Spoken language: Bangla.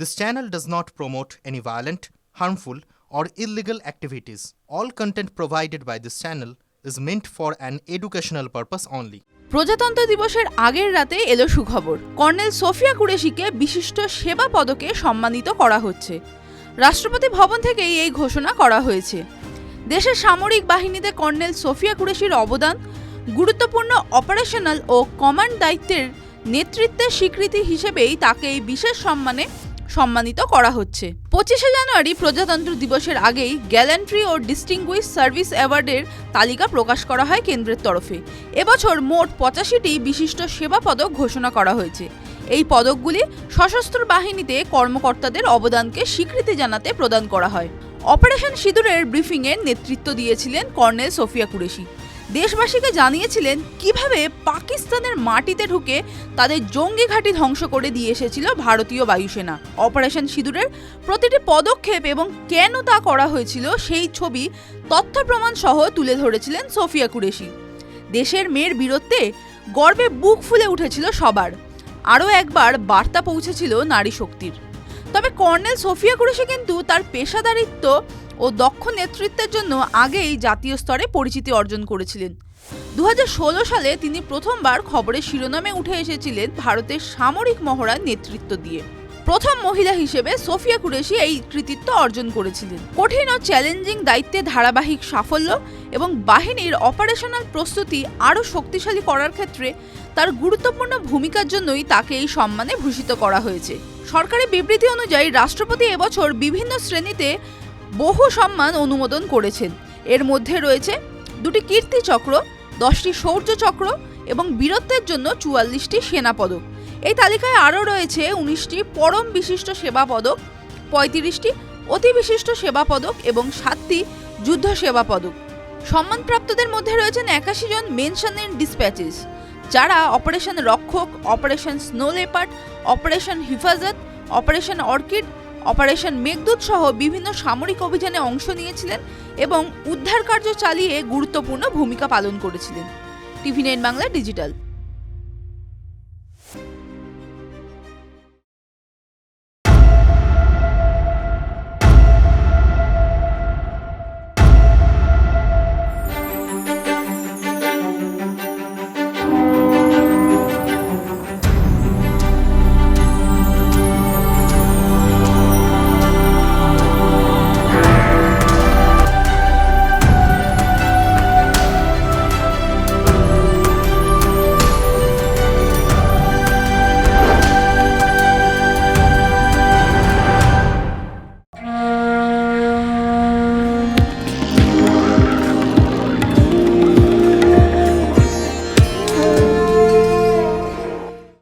This channel does not promote any violent, harmful, or illegal activities. All content provided by this channel is meant for an educational purpose only. প্রজাতন্ত্র দিবসের আগের রাতে এলো সুখবর। কর্নেল সোফিয়া কুরেশিকে বিশিষ্ট সেবা পদকে সম্মানিত করা হচ্ছে। রাষ্ট্রপতি ভবন থেকেই এই ঘোষণা করা হয়েছে। দেশের সামরিক বাহিনীতে কর্নেল সোফিয়া কুরেশির অবদান, গুরুত্বপূর্ণ অপারেশনাল ও কমান্ড দায়িত্বের নেতৃত্বের স্বীকৃতি হিসেবেই তাকে এই বিশেষ সম্মানে সম্মানিত করা হচ্ছে। 25শে জানুয়ারি প্রজাতন্ত্র দিবসের আগেই গ্যালান্ট্রি ও ডিস্টিংগুইশ সার্ভিস অ্যাওয়ার্ডের তালিকা প্রকাশ করা হয় কেন্দ্রের তরফে। এবছর মোট 85টি বিশিষ্ট সেবা পদক ঘোষণা করা হয়েছে। এই পদকগুলি সশস্ত্র বাহিনীতে কর্মকর্তাদের অবদানকে স্বীকৃতি জানাতে প্রদান করা হয়। অপারেশন সিঁদুরের ব্রিফিংয়ের নেতৃত্ব দিয়েছিলেন কর্নেল সোফিয়া কুরেশি। দেশবাসীকে জানিয়েছিলেন কিভাবে পাকিস্তানের মাটিতে ঢুকে তাদের জঙ্গি ঘাঁটি ধ্বংস করে দিয়ে এসেছিল ভারতীয় বায়ুসেনা। অপারেশন সিঁদুরের প্রতিটি পদক্ষেপ এবং কেন তা করা হয়েছিল সেই ছবি, তথ্য প্রমাণ সহ তুলে ধরেছিলেন সোফিয়া কুরেশি। দেশের মেয়ের বীরত্বে গর্বে বুক ফুলে উঠেছিল সবার। আরও একবার বার্তা পৌঁছেছিল নারী শক্তির। তবে কর্নেল সোফিয়া কুরেশি কিন্তু তার পেশাদারিত্ব ও দক্ষ নেতৃত্বের জন্য আগেই জাতীয় স্তরে পরিচিতি অর্জন করেছিলেন। 2016 সালে তিনি প্রথমবার খবরের শিরোনামে উঠে এসেছিলেন ভারতের সামরিক মহড়ার নেতৃত্ব দিয়ে। প্রথম মহিলা হিসেবে সোফিয়া কুরেশি এই কৃতিত্ব অর্জন করেছিলেন। কঠিন ও চ্যালেঞ্জিং দায়িত্বে ধারাবাহিক সাফল্য এবং বাহিনীর অপারেশনাল প্রস্তুতি আরও শক্তিশালী করার ক্ষেত্রে তার গুরুত্বপূর্ণ ভূমিকার জন্যই তাকে এই সম্মানে ভূষিত করা হয়েছে। সরকারি বিবৃতি অনুযায়ী রাষ্ট্রপতি এবছর বিভিন্ন শ্রেণীতে বহু সম্মান অনুমোদন করেছেন। এর মধ্যে রয়েছে 2টি কীর্তি চক্র, 10টি শৌর্য চক্র এবং বীরত্বের জন্য 44টি সেনা পদক। এই তালিকায় আরও রয়েছে 19টি পরম বিশিষ্ট সেবা পদক, 35টি অতি বিশিষ্ট সেবা পদক এবং 7টি যুদ্ধ সেবা পদক। সম্মানপ্রাপ্তদের মধ্যে রয়েছেন 81 জন মেনশন ইন ডিসপ্যাচেস, যারা operation Rakshak, operation snow leopard, operation Hifazat, operation orchid, operation Meghdoot সহ বিভিন্ন সামরিক অভিযানে অংশ নিয়েছিলেন এবং উদ্ধার কার্য চালিয়ে গুরুত্বপূর্ণ ভূমিকা পালন করেছিলেন। TV9 Bangla digital.